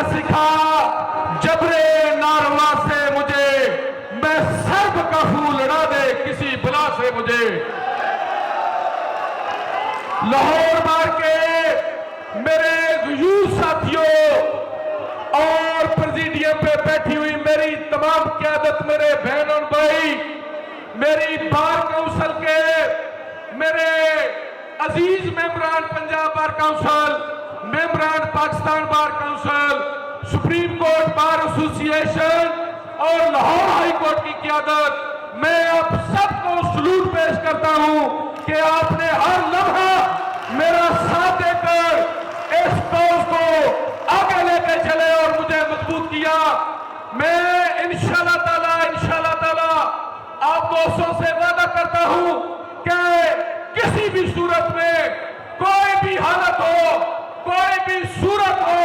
सिखा जबरे नारवा से मुझे, मैं सर्द का फूल लड़ा दे किसी बला से मुझे। लाहौर मार के मेरे गयूर साथियों और प्रेसिडियम पे बैठी हुई मेरी तमाम क़यादत, मेरे बहन और भाई, मेरी बार काउंसिल के मेरे अजीज मेंबरान पंजाब बार काउंसिल, मेंबरान Pakistan bar council, supreme court bar association और लाहौर हाई कोर्ट की क़यादत, मैं आप सबको सलूट पेश करता हूं कि आपने हर लम्हा मेरा साथ देकर इस कौज को आगे लेकर चले और मुझे मजबूत किया। मैं इंशाल्लाह ताला आप दोस्तों से वादा करता हूं कि किसी भी सूरत में, कोई भी हालत हो, कोई भी सूरत हो,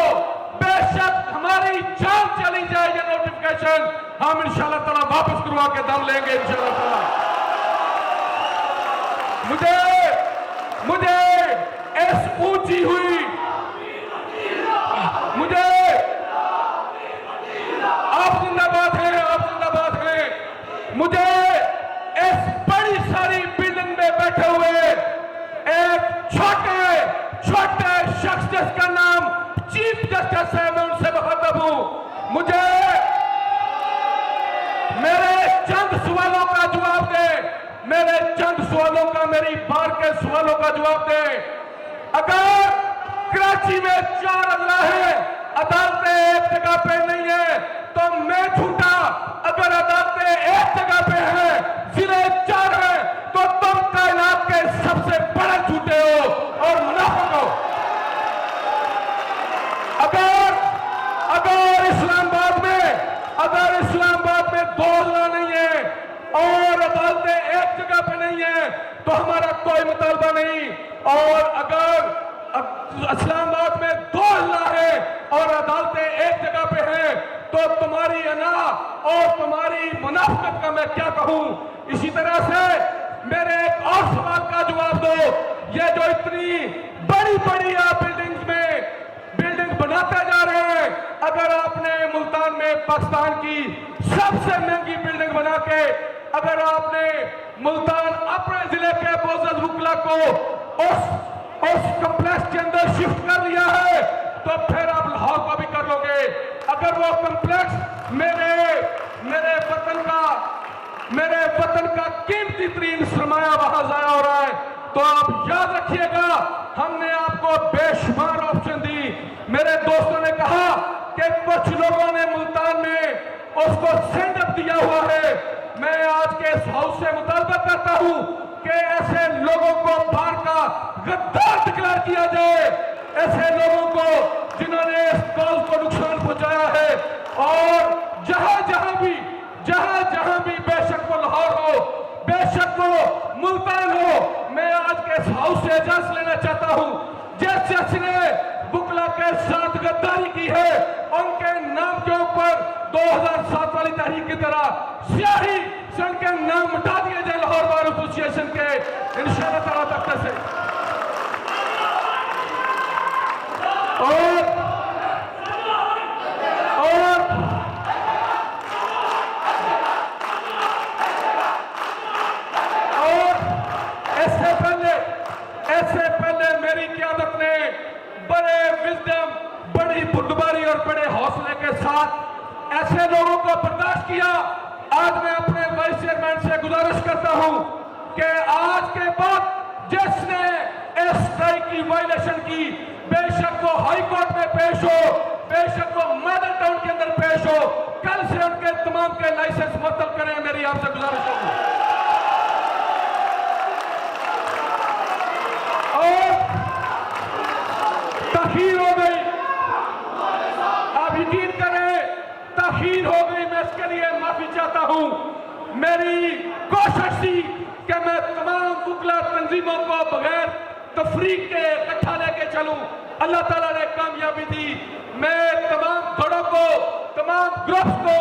बेशक हमारी जान चली जाए, ये नोटिफिकेशन हम इंशाल्लाह ताला वापस करवा के दम लेंगे इंशाल्लाह ताला। मुझे इस ऊंची हुई, मुझे आप जिंदाबाद हैं, मुझे इस बड़ी सारी बिल्डिंग में बैठे हुए एक छोटे शख्स जिसका नाम चीफ जस्टिस है, मैं उनसे मुखातब हूं। मुझे मेरे चंद सवालों का जवाब दे, मेरे चंद सवालों का, मेरी बार के सवालों का जवाब दे। अगर कराची में 4 अदला है, अदालतें एक जगह पे नहीं है तो मैं झूठा, अगर अदालतें एक जगह पे हैं, जिले 4 हैं, तो तुम कायनात के सबसे बड़े झूठे हो और मुनाफिक हो। अगर इस्लामाबाद में 2 अदला नहीं है और अदालतें एक जगह पे नहीं है तो हमारा कोई मुतालबा नहीं, और अगर इस्लामाबाद में 2 अदला है और अदालतें एक जगह पे हैं तो तुम्हारी अना और तुम्हारी मुनाफिकत का मैं क्या कहूं। इसी तरह से मेरे एक और सवाल का जवाब दो, ये जो इतनी बड़ी आप बिल्डिंग बनाते जा रहे हैं, अगर आपने मुल्तान में पाकिस्तान की सबसे महंगी बिल्डिंग बना के अगर आपने मुल्तान अपने जिले के बोजद वकला को उस कम्प्लेक्स के अंदर शिफ्ट कर लिया है तो फिर आप लाहौर को भी कर लोगे। अगर वो कम्प्लेक्स मेरे वतन का कीमती तरीन सरमाया वहां जाया हो रहा है, तो आप याद रखिएगा हमने आपको बेशुमार ऑप्शन दी। मेरे दोस्तों ने कहा कि कुछ लोगों ने मुल्तान में उसको सेंड अप दिया हुआ है। मैं आज के इस हाउस से मुतालबा करता हूं कि ऐसे लोगों को बाहर का गद्दार डिक्लेयर किया जाए, ऐसे लोगों को जिन्होंने इस कौम को नुकसान पहुंचाया है, और जहां भी बेशक वो लाहौर हो, बेशक वो मुल्तान हो, मैं आज के इस हाउस से इजाजत लेना चाहता हूं जिस शख्स ने बुकला के साथ गद्दारी की है उनके नाम के ऊपर 2007 वाली तहरीक की तरह स्याही से उनके नाम मिटा दिए जाए लाहौर बार एसोसिएशन के इंशाअल्लाह ताला तक से। और इससे पहले मेरी क़यादत ने बड़े विजडम, बड़ी बुर्दबारी और बड़े हौसले के साथ ऐसे लोगों को बर्दाश्त किया। आज मैं अपने वाइस चेयरमैन से गुजारिश करता हूं कि आज के बाद जिसने इस स्ट्राइक की वायलेशन की, बेशक वो हाई कोर्ट में पेश हो, बेशक वो मॉडल टाउन के अंदर पेश हो, कल से उनके तमाम के लाइसेंस मुअत्तल करें, मेरी आपसे गुजारिश होगी। ताखीर हो गई, आप यकीन करें ताखीर हो गई, मैं इसके लिए माफी चाहता हूं। मेरी कोशिश थी कि मैं तमाम वकला तंजीमों को बगैर तफरीक के इकट्ठा लेके चलूं, अल्लाह ताला ने कामयाबी दी। मैं तमाम धड़ों को, तमाम ग्रुप्स को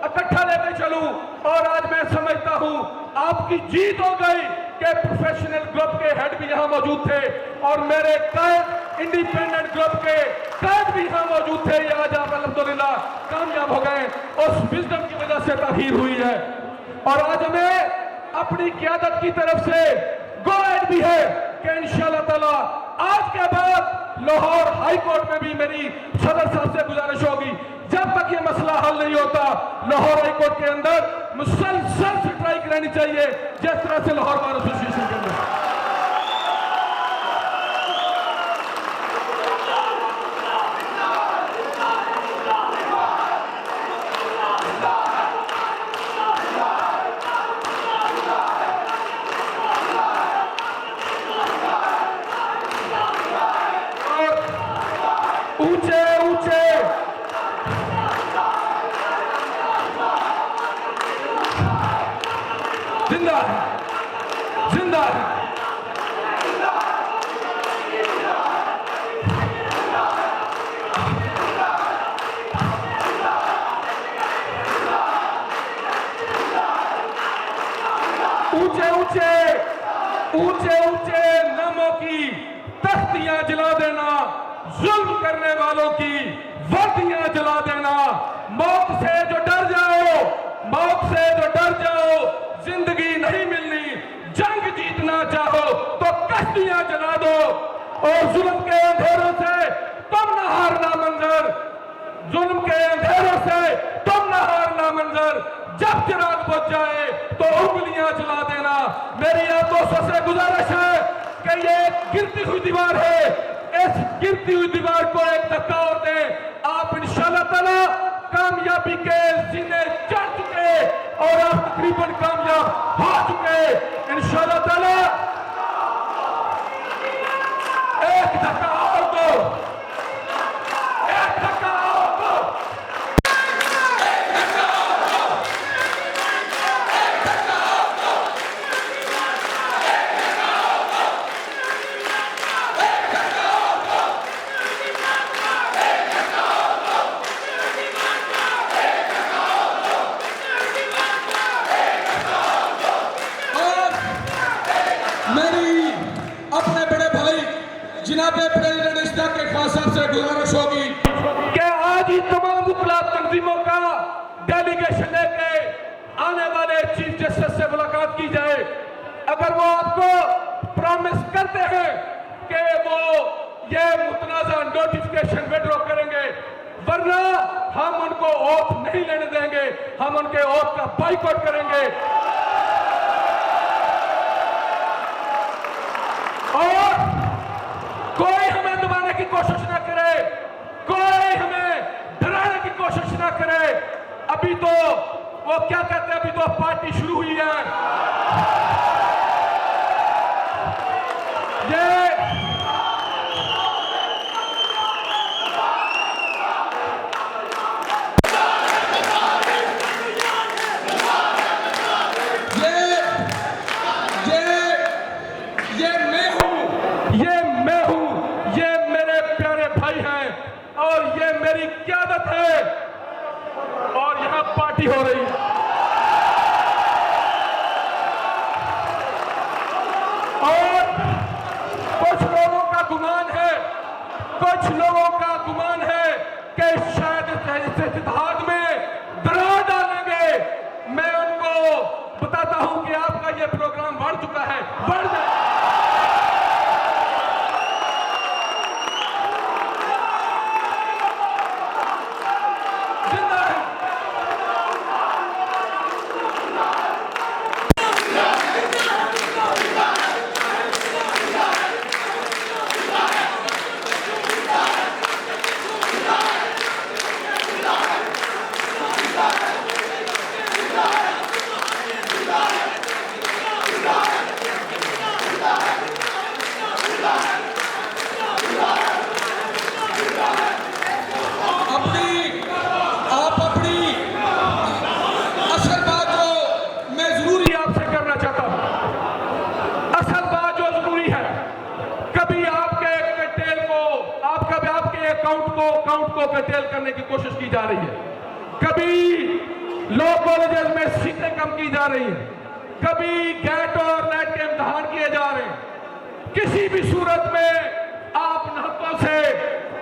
इकट्ठा लेके चलूं, और आज मैं समझता हूं आपकी जीत हो गई कि प्रोफेशनल ग्रुप के हेड भी यहां मौजूद थे और मेरे कायद इंडिपेंडेंट ग्रुप के कैद भी यहाँ मौजूद थे, ये आज आप अल्हम्दुलिल्लाह कामयाब हो गए। उस विजडम की वजह से ताखीर हुई है और आज हमें अपनी क़यादत की तरफ से गो अहेड भी है कि इंशाअल्लाह ताला आज के बाद लाहौर हाई कोर्ट में भी मेरी सदर साहब से गुजारिश होगी, जब तक ये मसला हल नहीं होता लाहौर हाई कोर्ट के अंदर मुसलसल स्ट्राइक रहनी चाहिए, जिस तरह से लाहौर बार एसोसिएशन के अंदर। ऊंचे ऊंचे जिंदा है, जिंदा है। ऊंचे ऊंचे ऊंचे ऊंचे नामों की तख्तियां जला देना, जुल्म करने वालों की वर्दियां जला देना। मौत से जो डर जाओ, मौत से जो डर जाओ, जिंदगी नहीं मिलनी। जंग जीतना चाहो तो कश्तियां जला दो और जुल्म के अंधेरों से तुम न हारना मंजर, जुल्म के अंधेरों से तुम न हारना मंजर। जब चिराग बुझ जाए तो उंगलियां जला देना। मेरी आप दोस्तों से गुजारिश है कि ये गिरती हुई दीवार है, इस गिरती हुई दीवार को एक धक्का और दें। आप इंशाअल्लाह ताला कामयाबी के सीने चढ़ चुके और आप तकरीबन कामयाब हो चुके इंशाअल्लाह ताला। एक धक्का और दो, एक धक्का और दो। मेरी अपने बड़े भाई जिनाबे प्रेसिडेंट इश्तियाक के खान साहब से गुजारिश होगी कि आज ही तमाम मुखलाफ तंजीमों का डेलीगेशन लेके आने वाले चीफ जस्टिस से मुलाकात की जाए। अगर वो आपको प्रॉमिस करते हैं कि वो ये मुतनाज़ा नोटिफिकेशन विड्रॉ करेंगे, वरना हम उनको ओथ नहीं लेने देंगे, हम उनके ओथ का बाइकआउट करेंगे। और कोई हमें दबाने की कोशिश ना करे, कोई हमें डराने की कोशिश ना करे। अभी तो वो क्या कहते हैं, अभी तो पार्टी शुरू हुई है। ये मैं हूं, ये मेरे प्यारे भाई हैं और ये मेरी क़यादत है और यहां पार्टी हो रही है। और कुछ लोगों का गुमान है, कुछ लोगों का गुमान है कि शायद इस इत्तेहाद में दरार डालेंगे। मैं उनको बताता हूं कि आपका ये प्रोग्राम बढ़ चुका है, बढ़ जाए। अकाउंट को कर्टेल करने की कोशिश की जा रही है। कभी लॉ कॉलेजेस में सीटें कम की जा रही हैं, कभी कैट और नेट के इम्तिहान किए जा रहे हैं। किसी भी सूरत में आप नाहकों से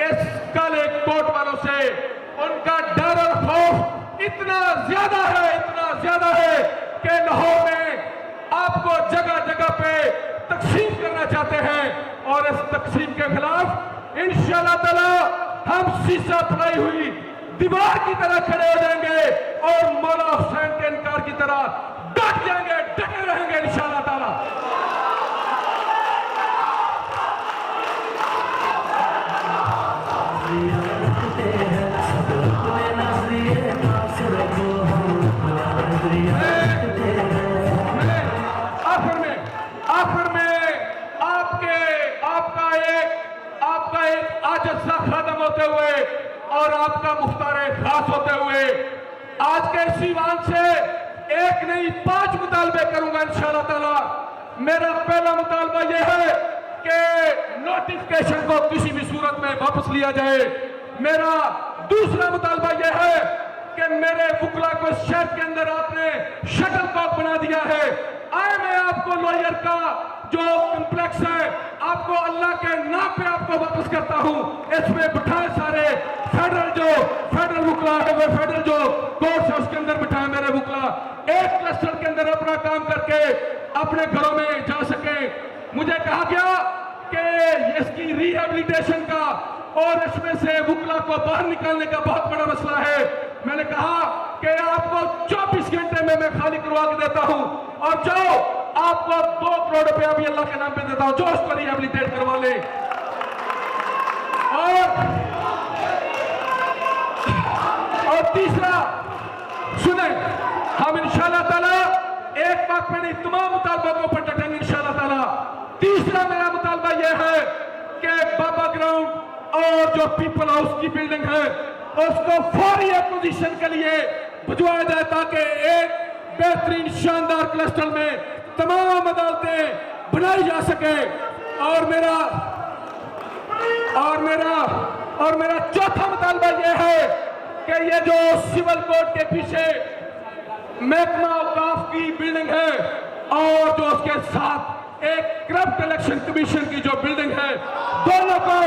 इस काले कोट वालों से उनका डर और खौफ इतना ज्यादा है कि लाहौर में आपको जगह जगह पे तकसीम करना चाहते हैं और इस तकसीम के खिलाफ इंशाअल्लाह ताला हम शीशा फलाई हुई दीवार की तरह खड़े हो जाएंगे और मौला हुसैन के इनकार की तरह डट जाएंगे, डटे रहेंगे इंशाअल्लाह ताला। आखिर में आपका एक आजिज़ सा खादम होते हुए और आपका मुख्तार खास होते हुए आज के इस ईवान से एक नहीं 5 मुतालबे करूंगा इंशाअल्लाह ताला। मेरा पहला मुतालबा यह है कि नोटिफिकेशन को किसी भी सूरत में वापस लिया जाए। मेरा दूसरा मुतालबा यह है कि मेरे वुकला को शहर के अंदर आपने शटल कॉक बना दिया है। आए मैं आपको लॉयर का जो कॉम्प्लेक्स है आपको अल्लाह के नाम पे आपको वापस करता हूं। इसमें बिठाए सारे फेडरल वुकला है, वो फेडरल जो कोर्ट है उसके अंदर बिठाए मेरे वुकला, एक क्लस्टर के अंदर अपना काम करके अपने घरों में जा सके। मुझे कहा गया कि इसकी रिहेबिलिटेशन का और इसमें से वुकला को बाहर निकालने का बहुत बड़ा मसला है। मैंने कहा कि आपको 24 घंटे में मैं खाली करवा के देता हूं और जाओ आपको 2 करोड़ रुपया भी अल्लाह के नाम पे देता हूं, जो उसको रिहेबिलिटेट करवा ले। और तीसरा सुने, हम इंशाअल्लाह ताला एक बात में नहीं तमाम मुतालबों को ऊपर डटेंगे इंशाअल्लाह ताला। तीसरा मेरा मुतालबा यह है कि बाबा ग्राउंड और जो पीपल हाउस की बिल्डिंग है उसको फौरी एक्विजिशन के लिए भिजवाया जाए ताकि एक बेहतरीन शानदार क्लस्टर में तमाम अदालतें बनाई जा सके। और मेरा चौथा मुतालबा यह है कि ये जो सिविल कोर्ट के पीछे महकमा औकाफ की बिल्डिंग है और जो उसके साथ एक करप्ट इलेक्शन कमीशन की जो बिल्डिंग है, दोनों को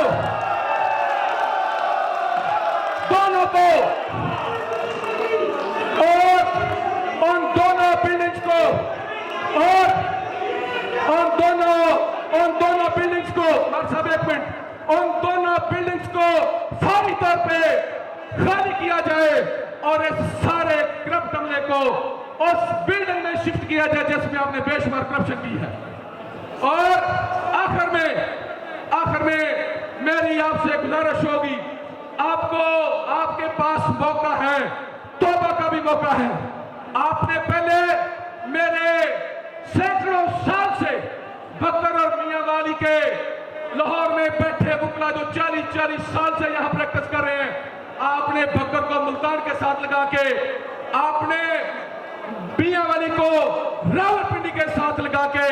और उन दोनों बिल्डिंग्स को उन दोनों बिल्डिंग्स को फौरी तौर पे खाली किया जाए और इस सारे करप्ट अमले को उस बिल्डिंग में शिफ्ट किया जाए जिसमें आपने बेशुमार करप्शन की है। और आखिर में मेरी आपसे गुजारिश होगी, आपके पास मौका है, तौबा का भी मौका है। आपने पहले मेरे सैकड़ों साल से बकर और मियां वाली के लाहौर में बैठे वुकला जो 40 साल से यहां प्रैक्टिस कर रहे हैं, आपने बकर को मुल्तान के साथ लगा के, आपने मियां वाली को रावलपिंडी के साथ लगा के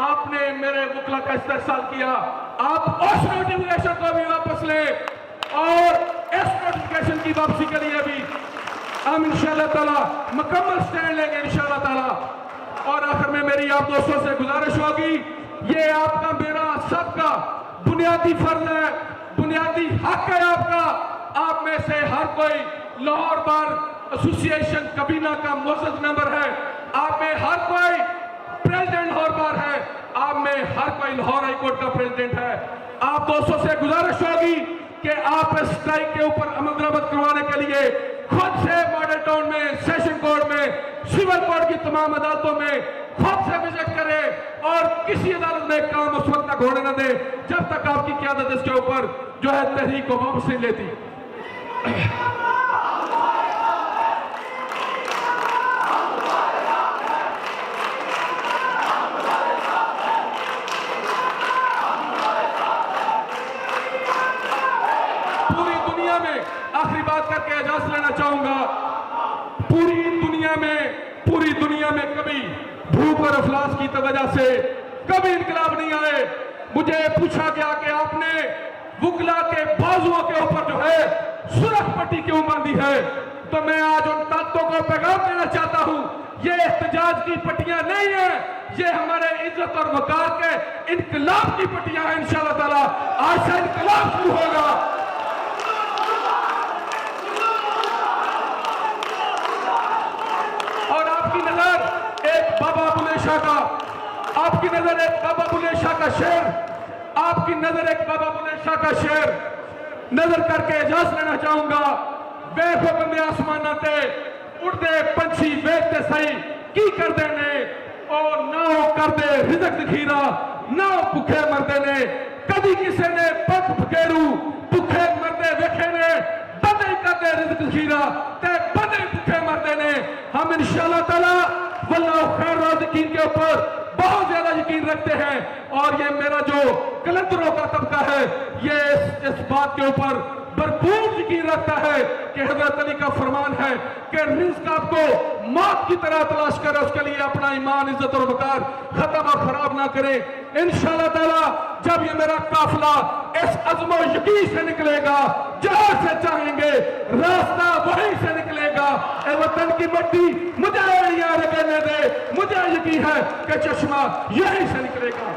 आपने मेरे वुकला का इस्तेहसाल किया। आप उस नोटिफिकेशन को भी वापस लें और इस नोटिफिकेशन की वापसी के लिए भी हम इंशाअल्लाह ताला मुकम्मल स्टैंड लेंगे इंशाअल्लाह ताला। और आखिर में मेरी आप दोस्तों से गुजारिश होगी, ये आपका मेरा सबका बुनियादी फर्ज है, बुनियादी हक है आपका। आप में से हर कोई लाहौर बार एसोसिएशन कबीना का मोअज़्ज़ज़ मेंबर है, आप में हर कोई प्रेसिडेंट लाहौर बार है, आप में हर कोई लाहौर हाई कोर्ट का प्रेसिडेंट है। आप दोस्तों से गुजारिश होगी कि आप इस स्ट्राइक के ऊपर अमल दरामद करवाने के लिए खुद से मॉडल टाउन में, सेशन कोर्ट में, सिविल कोर्ट की तमाम अदालतों में खुद से विजिट करें और किसी अदालत में काम उस वक्त तक होने न दे जब तक आपकी क़यादत इसके ऊपर जो है तहरीक को वापस नहीं लेती। पूरी दुनिया में आखिरी बात करके इजाजत लेना चाहूंगा, पूरी दुनिया में कभी भूख और अफलास की वजह से कभी इनकलाब नहीं आए। मुझे पूछा गया कि आपने वुकला के बाजुओं के ऊपर जो है सुरख पट्टी क्यों बांधी है, तो मैं आज उन ताकतों को पैगाम देना चाहता हूं, ये एहतजाज की पट्टियां नहीं है, ये हमारे इज्जत और वकार के इनकलाब की पट्टियां हैं। इंशाअल्लाह ताला आज से इनकलाब शुरू होगा। शाह का, आपकी नजर एक बाबा बुल्ले शाह का शेर, आपकी नजर एक बाबा बुल्ले शाह का शेर नजर करके इजाजत लेना चाहूंगा। वेखो बंदे आसमाना ते उड़ते पंछी वेखते सही की करते ने, और ना हो करते रिजक दिखीरा, ना हो भुखे मरते ने। कदी किसी ने पंख फकेरू भुखे मरते वेखे ने, बंदे करते रिजक दिखीरा ते बंदे भुखे मरते ने। हम इंशाअल्लाह ताला वल्लाह खैर राज़िकीन के ऊपर बहुत ज्यादा यकीन रखते हैं, और ये मेरा जो कलंदरों का तबका है ये इस बात के ऊपर भरपूर यकीन रखता है कि हजरत अली का फरमान है कि रिज़्क आपको मौत की तरह तलाश करे, उसके लिए अपना ईमान, इज्जत और वकार खत्म और खराब ना करे। इंशाअल्लाह ताला जब ये मेरा काफिला इस अज़्म यकीन से निकलेगा, जहां से चाहेंगे रास्ता वहीं से निकलेगा। ए वतन की मिट्टी मुझे यार कहने दे, मुझे यकीन है कि चश्मा यहीं से निकलेगा।